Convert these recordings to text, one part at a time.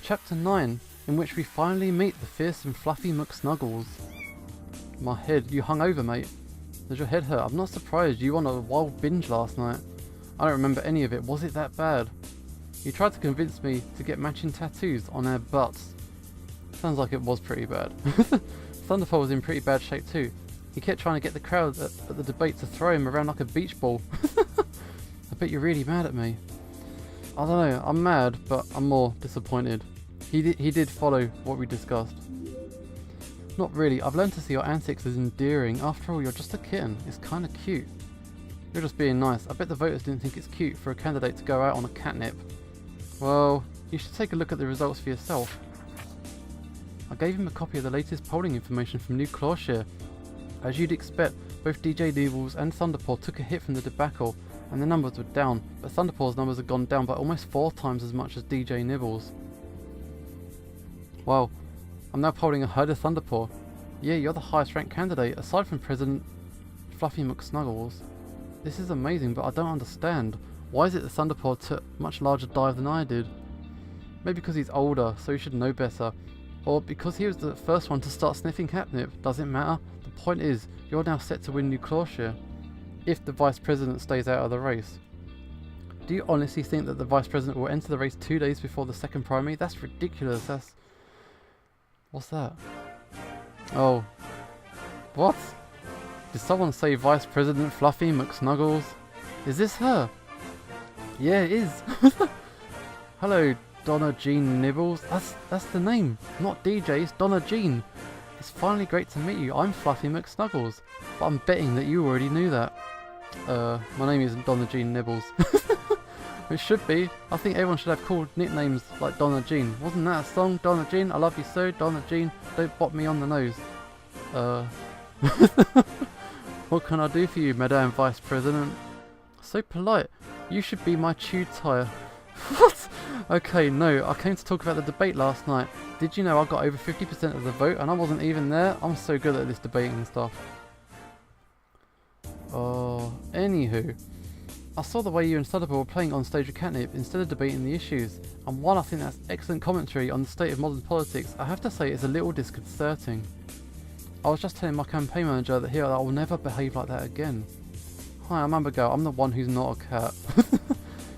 Chapter 9, in which we finally meet the fierce and fluffy McSnuggles. My head, you hung over, mate. Does your head hurt? I'm not surprised, you were on a wild binge last night. I don't remember any of it, was it that bad? You tried to convince me to get matching tattoos on our butts. Sounds like it was pretty bad. Thunderpole was in pretty bad shape too. He kept trying to get the crowd at the debate to throw him around like a beach ball. I bet you're really mad at me. I don't know, I'm mad, but I'm more disappointed. He did follow what we discussed. Not really, I've learned to see your antics as endearing. After all, you're just a kitten. It's kinda cute. You're just being nice. I bet the voters didn't think it's cute for a candidate to go out on a catnip. Well, you should take a look at the results for yourself. I gave him a copy of the latest polling information from New Clawshare. As you'd expect, both DJ Nibbles and Thunderpaw took a hit from the debacle, and the numbers were down, but Thunderpaw's numbers had gone down by almost 4 times as much as DJ Nibbles. Wow, I'm now polling ahead of Thunderpaw. Yeah, you're the highest ranked candidate, aside from President Fluffy McSnuggles. This is amazing, but I don't understand. Why is it that Thunderpaw took a much larger dive than I did? Maybe because he's older, so he should know better. Or because he was the first one to start sniffing catnip. Doesn't matter. The point is, you're now set to win New Clawshare, if the Vice President stays out of the race. Do you honestly think that the Vice President will enter the race 2 days before the second primary? That's ridiculous. That's... What's that? Oh. What? Did someone say Vice President Fluffy McSnuggles? Is this her? Yeah, it is. Hello, Donna Jean Nibbles. That's the name. Not DJ, it's Donna Jean. It's finally great to meet you. I'm Fluffy McSnuggles. But I'm betting that you already knew that. My name isn't Donna Jean Nibbles. It should be. I think everyone should have cool nicknames like Donna Jean. Wasn't that a song? Donna Jean, I love you so. Donna Jean, don't bop me on the nose. What can I do for you, Madame Vice President? So polite. You should be my tutor. What? Okay, no, I came to talk about the debate last night. Did you know I got over 50% of the vote and I wasn't even there? I'm so good at this debating stuff. Oh, anywho. I saw the way you and Thunderpaw were playing on stage with Catnip instead of debating the issues. And while I think that's excellent commentary on the state of modern politics, I have to say it's a little disconcerting. I was just telling my campaign manager that I will never behave like that again. Hi, I'm Amber Girl. I'm the one who's not a cat.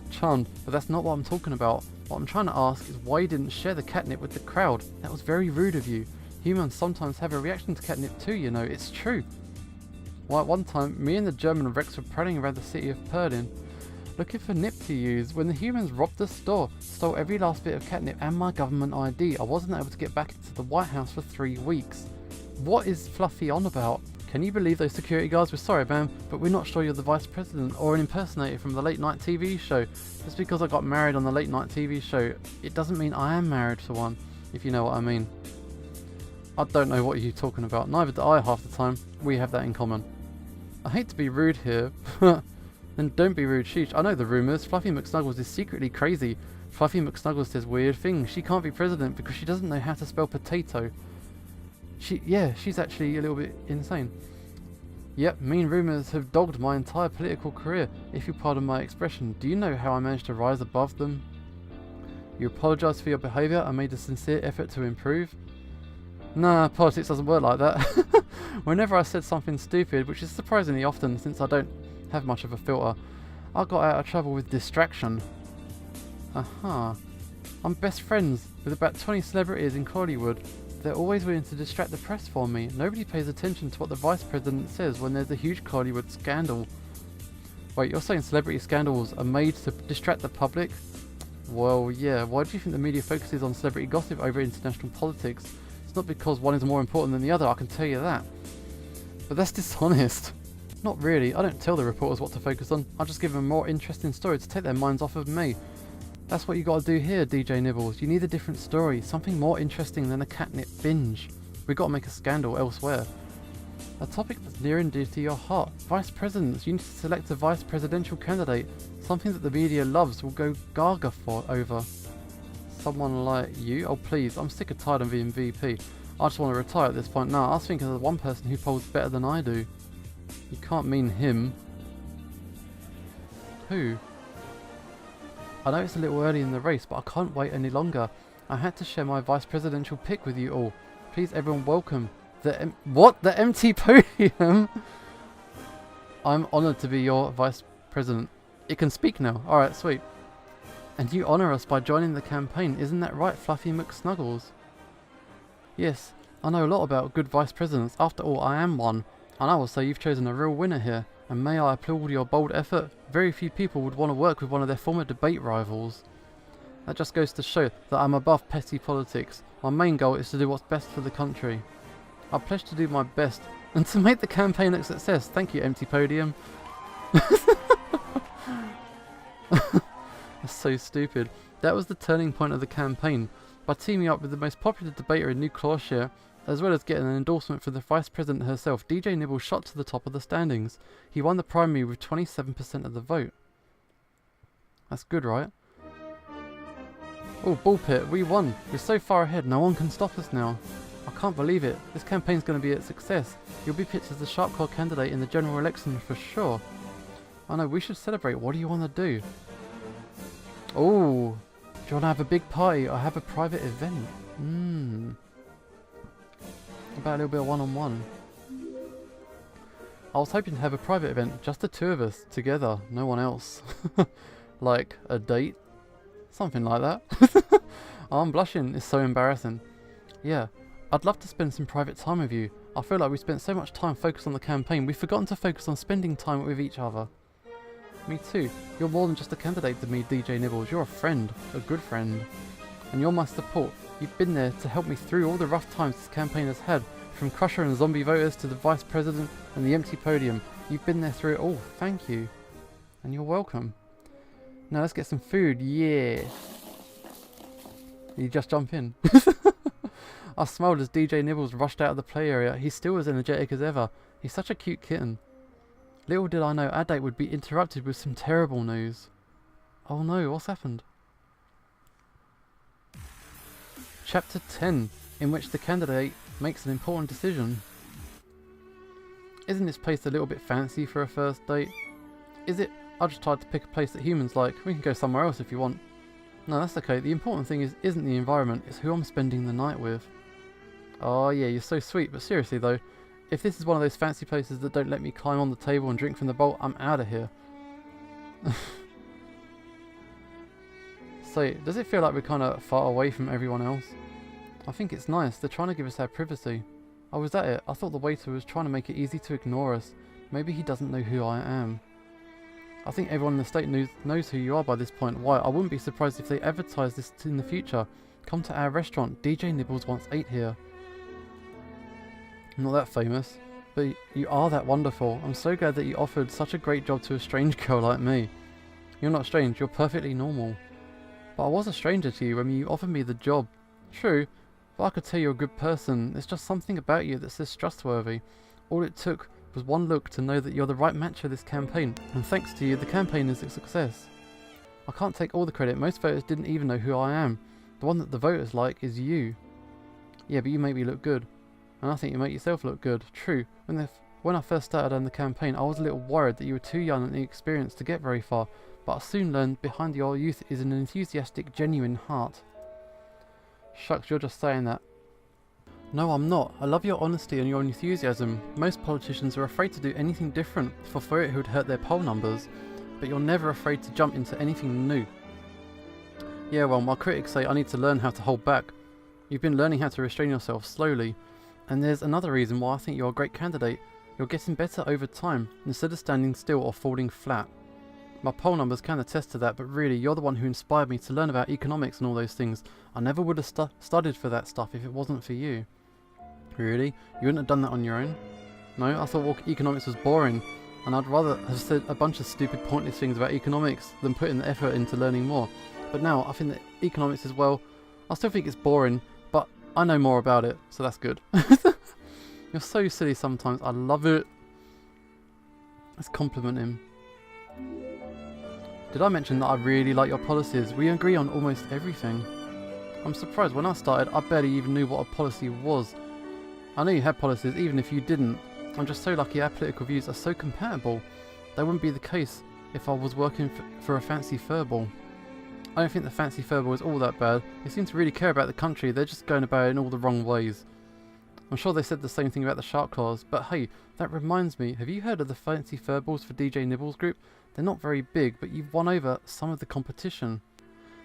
Charmed, but that's not what I'm talking about. What I'm trying to ask is why you didn't share the catnip with the crowd. That was very rude of you. Humans sometimes have a reaction to catnip too, you know. It's true. Why, at one time, me and the German Rex were prowling around the city of Perlin, looking for nip to use when the humans robbed the store, stole every last bit of catnip and my government ID. I wasn't able to get back into the White House for 3 weeks. What is Fluffy on about? Can you believe those security guards? We're sorry, ma'am, but we're not sure you're the Vice President or an impersonator from the late night TV show. Just because I got married on the late night TV show, it doesn't mean I am married to one, if you know what I mean. I don't know what you're talking about. Neither do I half the time. We have that in common. I hate to be rude here. Then don't be rude, sheesh. I know the rumours. Fluffy McSnuggles is secretly crazy. Fluffy McSnuggles says weird things. She can't be president because she doesn't know how to spell potato. She's actually a little bit insane. Yep, mean rumours have dogged my entire political career, if you pardon my expression. Do you know how I managed to rise above them? You apologised for your behaviour and made a sincere effort to improve? Nah, politics doesn't work like that. Whenever I said something stupid, which is surprisingly often since I don't have much of a filter, I got out of trouble with distraction. Aha. I'm best friends with about 20 celebrities in Hollywood. They're always willing to distract the press for me. Nobody pays attention to what the Vice President says when there's a huge Hollywood scandal. Wait, you're saying celebrity scandals are made to distract the public? Well, yeah. Why do you think the media focuses on celebrity gossip over international politics? It's not because one is more important than the other, I can tell you that. But that's dishonest. Not really. I don't tell the reporters what to focus on. I just give them a more interesting story to take their minds off of me. That's what you gotta do here, DJ Nibbles. You need a different story, something more interesting than a catnip binge. We gotta make a scandal elsewhere. A topic that's near and dear to your heart. Vice Presidents. You need to select a vice presidential candidate. Something that the media loves will go gaga for over. Someone like you? Oh please, I'm sick and tired of being VP. I just want to retire at this point. Now, I was thinking of the one person who polls better than I do. You can't mean him. Who? I know it's a little early in the race, but I can't wait any longer. I had to share my vice presidential pick with you all. Please everyone welcome the the empty podium. I'm honoured to be your vice president. It can speak now. Alright, sweet. And you honour us by joining the campaign, isn't that right, Fluffy McSnuggles? Yes, I know a lot about good vice presidents. After all, I am one. And I will say you've chosen a real winner here. And may I applaud your bold effort. Very few people would want to work with one of their former debate rivals. That just goes to show that I'm above petty politics. My main goal is to do what's best for the country. I pledge to do my best and to make the campaign a success. Thank you, empty podium. That's so stupid. That was the turning point of the campaign. By teaming up with the most popular debater in New Clawshire, as well as getting an endorsement from the Vice President herself, DJ Nibbles shot to the top of the standings. He won the primary with 27% of the vote. That's good, right? Oh, Bullpit, we won. We're so far ahead, no one can stop us now. I can't believe it. This campaign's going to be a success. You'll be picked as the sharp core candidate in the general election for sure. I know, we should celebrate. What do you want to do? Oh, do you want to have a big party or have a private event? About a little bit of one-on-one. I was hoping to have a private event, just the two of us, together, no one else. Like a date? Something like that. Oh, I'm blushing, it's so embarrassing. Yeah, I'd love to spend some private time with you. I feel like we spent so much time focused on the campaign, we've forgotten to focus on spending time with each other. Me too. You're more than just a candidate to me, DJ Nibbles. You're a friend. A good friend. And you're my support. You've been there to help me through all the rough times this campaign has had. From Crusher and zombie voters to the Vice President and the empty podium. You've been there through it all. Thank you. And you're welcome. Now let's get some food. Yeah. You just jump in. I smiled as DJ Nibbles rushed out of the play area. He's still as energetic as ever. He's such a cute kitten. Little did I know our date would be interrupted with some terrible news. Oh no, what's happened? Chapter 10, in which the candidate makes an important decision. Isn't this place a little bit fancy for a first date? Is it? I just tried to pick a place that humans like. We can go somewhere else if you want. No, that's okay. The important thing isn't the environment, it's who I'm spending the night with. Oh yeah, you're so sweet, but seriously though, if this is one of those fancy places that don't let me climb on the table and drink from the bowl, I'm out of here. So, does it feel like we're kind of far away from everyone else? I think it's nice. They're trying to give us our privacy. I was at it. I thought the waiter was trying to make it easy to ignore us. Maybe he doesn't know who I am. I think everyone in the state knows who you are by this point. Why? I wouldn't be surprised if they advertise this in the future. Come to our restaurant. DJ Nibbles once ate here. I'm not that famous, but you are that wonderful. I'm so glad that you offered such a great job to a strange girl like me. You're not strange. You're perfectly normal. But I was a stranger to you when you offered me the job. True, but I could tell you're a good person. There's just something about you that says trustworthy. All it took was one look to know that you're the right match for this campaign. And thanks to you, the campaign is a success. I can't take all the credit. Most voters didn't even know who I am. The one that the voters like is you. Yeah, but you make me look good. And I think you make yourself look good. True, when I first started on the campaign, I was a little worried that you were too young and inexperienced to get very far. But I soon learned behind your youth is an enthusiastic, genuine heart. Shucks, you're just saying that. No, I'm not. I love your honesty and your enthusiasm. Most politicians are afraid to do anything different for fear it would hurt their poll numbers. But you're never afraid to jump into anything new. Yeah, well, my critics say I need to learn how to hold back. You've been learning how to restrain yourself slowly. And there's another reason why I think you're a great candidate. You're getting better over time, instead of standing still or falling flat. My poll numbers can attest to that, but really, you're the one who inspired me to learn about economics and all those things. I never would have studied for that stuff if it wasn't for you. Really? You wouldn't have done that on your own? No, I thought economics was boring, and I'd rather have said a bunch of stupid pointless things about economics than putting the effort into learning more. But now, I think that economics is, well, I still think it's boring, but I know more about it, so that's good. You're so silly sometimes, I love it. Let's compliment him. Did I mention that I really like your policies? We agree on almost everything. I'm surprised, when I started, I barely even knew what a policy was. I knew you had policies, even if you didn't. I'm just so lucky our political views are so compatible. That wouldn't be the case if I was working for a fancy furball. I don't think the fancy furball is all that bad. They seem to really care about the country, they're just going about it in all the wrong ways. I'm sure they said the same thing about the shark claws, but hey, that reminds me, have you heard of the fancy furballs for DJ Nibbles group? They're not very big, but you've won over some of the competition.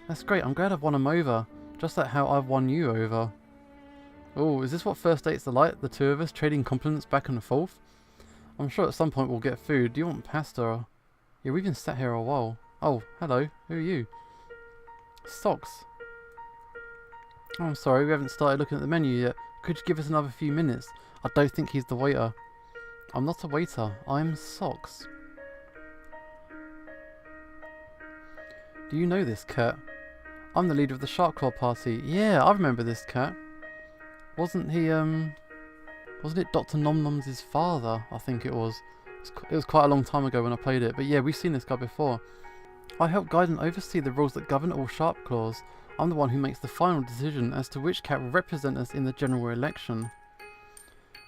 That's great, I'm glad I've won them over, just like how I've won you over. Oh, is this what first dates are like? The two of us trading compliments back and forth? I'm sure at some point we'll get food. Do you want pasta? Yeah, we've been sat here a while. Oh, hello, who are you? Socks. Oh, I'm sorry, we haven't started looking at the menu yet. Could you give us another few minutes? I don't think he's the waiter. I'm not a waiter, I'm Socks. Do you know this cat? I'm the leader of the Shark Claw party. Yeah, I remember this cat. Wasn't he, wasn't it Dr. Nom Nom's father? I think it was. It was quite a long time ago when I played it, but yeah, we've seen this guy before. I help guide and oversee the rules that govern all Shark Claws. I'm the one who makes the final decision as to which cat will represent us in the general election.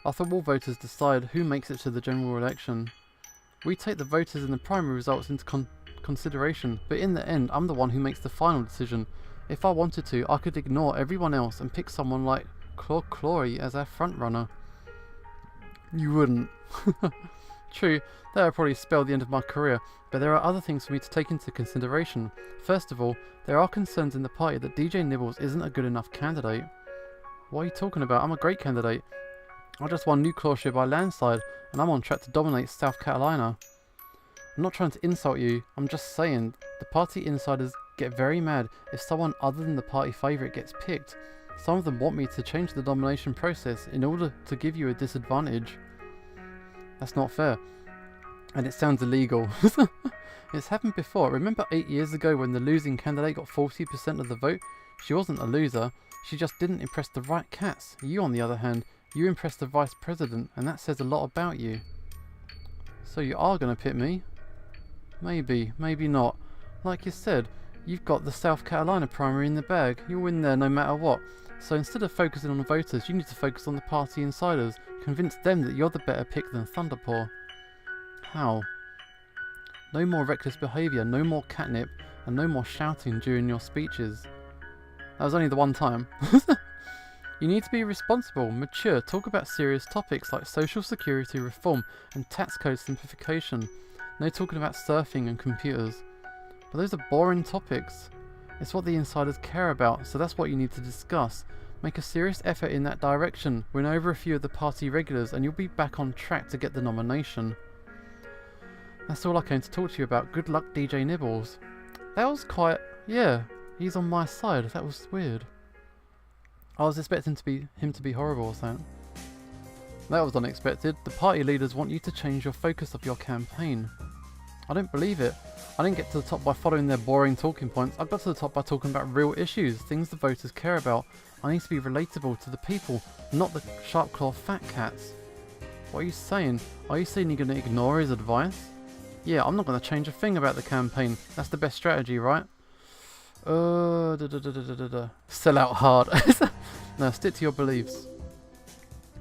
After all voters decide who makes it to the general election, we take the voters and the primary results into consideration, but in the end, I'm the one who makes the final decision. If I wanted to, I could ignore everyone else and pick someone like Clory as our frontrunner. You wouldn't. True, that would probably spell the end of my career, but there are other things for me to take into consideration. First of all, there are concerns in the party that DJ Nibbles isn't a good enough candidate. What are you talking about? I'm a great candidate. I just won New Clawshire by landslide, and I'm on track to dominate South Carolina. I'm not trying to insult you, I'm just saying, the party insiders get very mad if someone other than the party favourite gets picked. Some of them want me to change the nomination process in order to give you a disadvantage. That's not fair. And it sounds illegal. It's happened before. Remember 8 years ago when the losing candidate got 40% of the vote? She wasn't a loser, she just didn't impress the right cats. You, on the other hand, you impressed the vice president, and that says a lot about you. So you are going to pick me? Maybe, maybe not. Like you said, you've got the South Carolina primary in the bag. You'll win there no matter what. So instead of focusing on the voters, you need to focus on the party insiders. Convince them that you're the better pick than Thunderpaw. How? No more reckless behaviour, no more catnip, and no more shouting during your speeches. That was only the one time. You need to be responsible, mature, talk about serious topics like social security reform and tax code simplification. No talking about surfing and computers. But those are boring topics. It's what the insiders care about, so that's what you need to discuss. Make a serious effort in that direction, win over a few of the party regulars, and you'll be back on track to get the nomination. That's all I came to talk to you about. Good luck, DJ Nibbles. That was quite... yeah, he's on my side. That was weird. I was expecting him to be horrible or something. That was unexpected. The party leaders want you to change your focus of your campaign. I don't believe it. I didn't get to the top by following their boring talking points. I got to the top by talking about real issues, things the voters care about. I need to be relatable to the people, not the sharp claw fat cats. What are you saying? Are you saying you're going to ignore his advice? Yeah, I'm not going to change a thing about the campaign. That's the best strategy, right? Sell out hard. No, stick to your beliefs.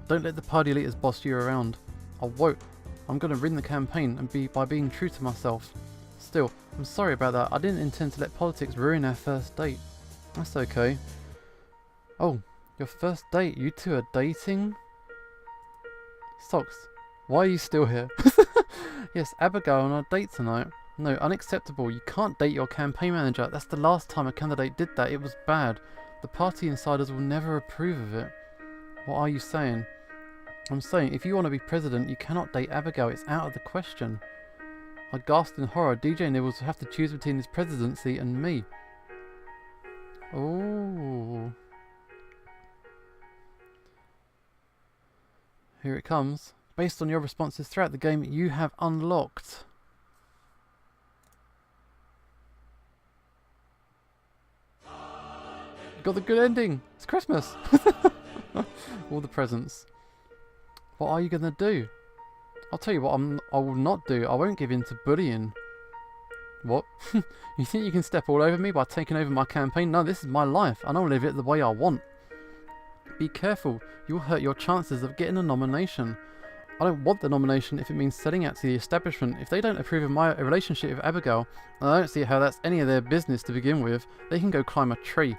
Don't let the party leaders boss you around. I won't. I'm going to win the campaign and by being true to myself. Still, I'm sorry about that. I didn't intend to let politics ruin our first date. That's okay. Oh, your first date? You two are dating? Socks, why are you still here? Yes, Abigail on a date tonight. No, unacceptable. You can't date your campaign manager. That's the last time a candidate did that. It was bad. The party insiders will never approve of it. What are you saying? I'm saying, if you want to be president, you cannot date Abigail. It's out of the question. I gasped in horror. DJ Nibbles will have to choose between his presidency and me. Oh. Here it comes. Based on your responses throughout the game, you have unlocked... got the good ending. It's Christmas. All the presents. What are you going to do? I'll tell you what I will not do. I won't give in to bullying. What? You think you can step all over me by taking over my campaign? No, this is my life and I'll live it the way I want. Be careful. You'll hurt your chances of getting a nomination. I don't want the nomination if it means selling out to the establishment. If they don't approve of my relationship with Abigail, and I don't see how that's any of their business to begin with, they can go climb a tree.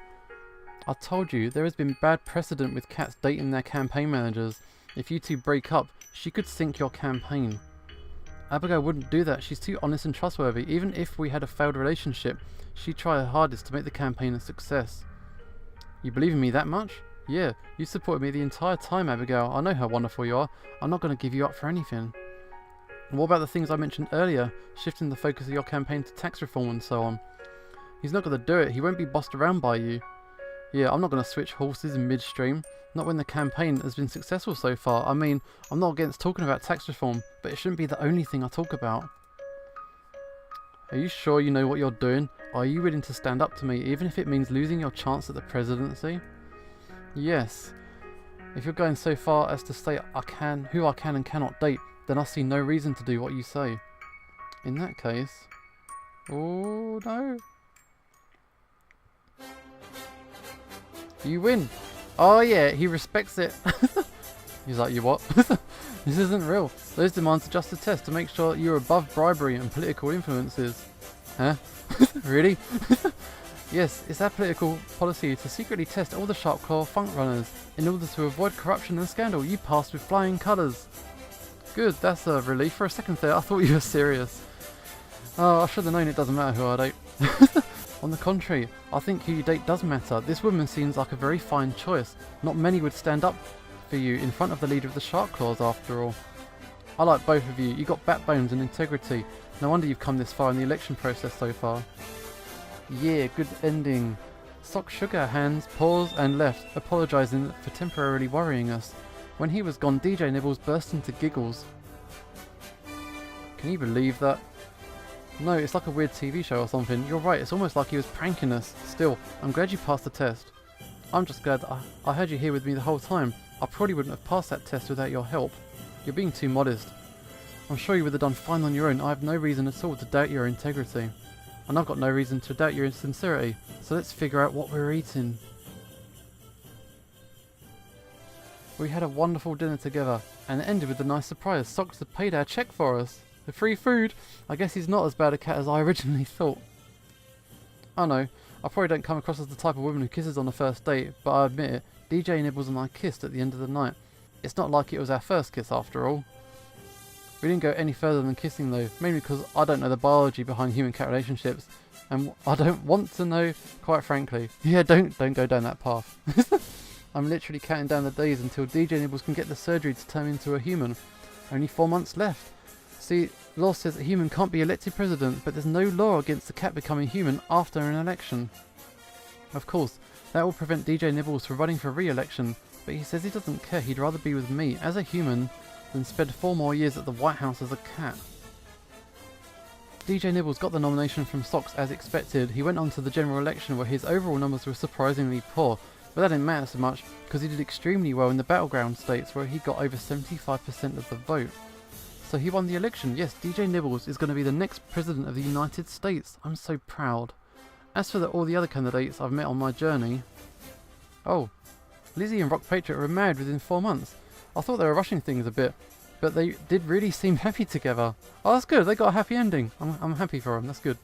I told you, there has been bad precedent with cats dating their campaign managers. If you two break up, she could sink your campaign. Abigail wouldn't do that. She's too honest and trustworthy. Even if we had a failed relationship, she'd try her hardest to make the campaign a success. You believe in me that much? Yeah, you supported me the entire time, Abigail. I know how wonderful you are. I'm not going to give you up for anything. And what about the things I mentioned earlier? Shifting the focus of your campaign to tax reform and so on. He's not going to do it. He won't be bossed around by you. Yeah, I'm not going to switch horses in midstream. Not when the campaign has been successful so far. I mean, I'm not against talking about tax reform, but it shouldn't be the only thing I talk about. Are you sure you know what you're doing? Are you willing to stand up to me, even if it means losing your chance at the presidency? Yes. If you're going so far as to say who I can and cannot date, then I see no reason to do what you say. In that case... Oh no. You win. Oh yeah, he respects it. He's like, you what? This isn't real. Those demands are just a test to make sure you're above bribery and political influences. Huh? Really? Yes, it's our political policy to secretly test all the sharp claw funk runners in order to avoid corruption and scandal. You passed with flying colours. Good, that's a relief. For a second there, I thought you were serious. Oh, I should have known it doesn't matter who I date. On the contrary, I think who you date does matter. This woman seems like a very fine choice. Not many would stand up for you in front of the leader of the Shark Claws after all. I like both of you. You got backbones and integrity. No wonder you've come this far in the election process so far. Yeah, good ending. Sock shook her hands, paused and left, apologising for temporarily worrying us. When he was gone, DJ Nibbles burst into giggles. Can you believe that? No, it's like a weird TV show or something. You're right, it's almost like he was pranking us. Still, I'm glad you passed the test. I'm just glad I had you here with me the whole time. I probably wouldn't have passed that test without your help. You're being too modest. I'm sure you would have done fine on your own. I have no reason at all to doubt your integrity. And I've got no reason to doubt your sincerity. So let's figure out what we're eating. We had a wonderful dinner together, and it ended with a nice surprise. Socks had paid our cheque for us. The free food. I guess he's not as bad a cat as I originally thought. I know, I probably don't come across as the type of woman who kisses on the first date, but I admit it, DJ Nibbles and I kissed at the end of the night. It's not like it was our first kiss after all. We didn't go any further than kissing though, mainly because I don't know the biology behind human-cat relationships, and I don't want to know, quite frankly. Yeah, don't go down that path. I'm literally counting down the days until DJ Nibbles can get the surgery to turn into a human. Only 4 months left. See, law says a human can't be elected president, but there's no law against the cat becoming human after an election. Of course, that will prevent DJ Nibbles from running for re-election, but he says he doesn't care. He'd rather be with me as a human than spend 4 more years at the White House as a cat. DJ Nibbles got the nomination from Socks as expected. He went on to the general election where his overall numbers were surprisingly poor, but that didn't matter so much because he did extremely well in the battleground states where he got over 75% of the vote. So he won the election. Yes, DJ Nibbles is going to be the next president of the United States. I'm so proud. As for all the other candidates I've met on my journey... Oh, Lizzie and Rock Patriot were married within 4 months. I thought they were rushing things a bit, but they did really seem happy together. Oh, that's good. They got a happy ending. I'm happy for them. That's good.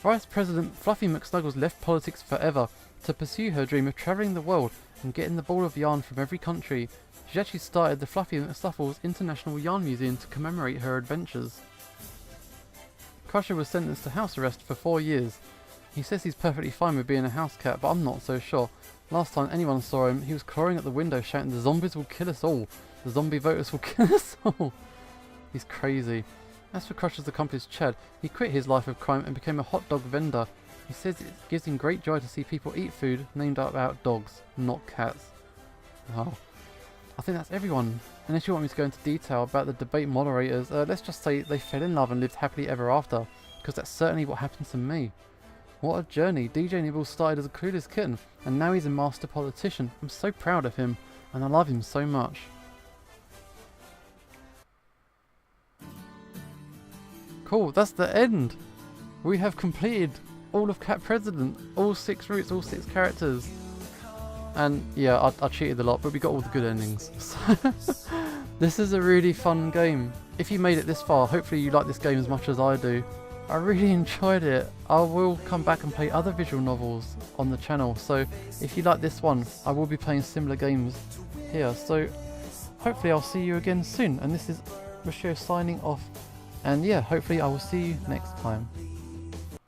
Vice President Fluffy McSnuggles left politics forever to pursue her dream of travelling the world and getting the ball of yarn from every country. She actually started the Fluffy McSnuggles International Yarn Museum to commemorate her adventures. Crusher was sentenced to house arrest for 4 years. He says he's perfectly fine with being a house cat, but I'm not so sure. Last time anyone saw him, he was clawing at the window shouting, "The zombies will kill us all. The zombie voters will kill us all." He's crazy. As for Crusher's accomplice Chad, he quit his life of crime and became a hot dog vendor. He says it gives him great joy to see people eat food named about dogs, not cats. Wow. I think that's everyone. Unless you want me to go into detail about the debate moderators, let's just say they fell in love and lived happily ever after, because that's certainly what happened to me. What a journey. DJ Nibbles started as a clueless kitten, and now he's a master politician. I'm so proud of him, and I love him so much. Cool, that's the end. We have completed all of Cat President, all 6 routes, all 6 characters. And yeah, I cheated a lot, but we got all the good endings. This is a really fun game. If you made it this far, hopefully you like this game as much as I do. I really enjoyed it. I will come back and play other visual novels on the channel, so if you like this one, I will be playing similar games here. So hopefully I'll see you again soon, and this is Monsieur signing off. And yeah, hopefully I will see you next time.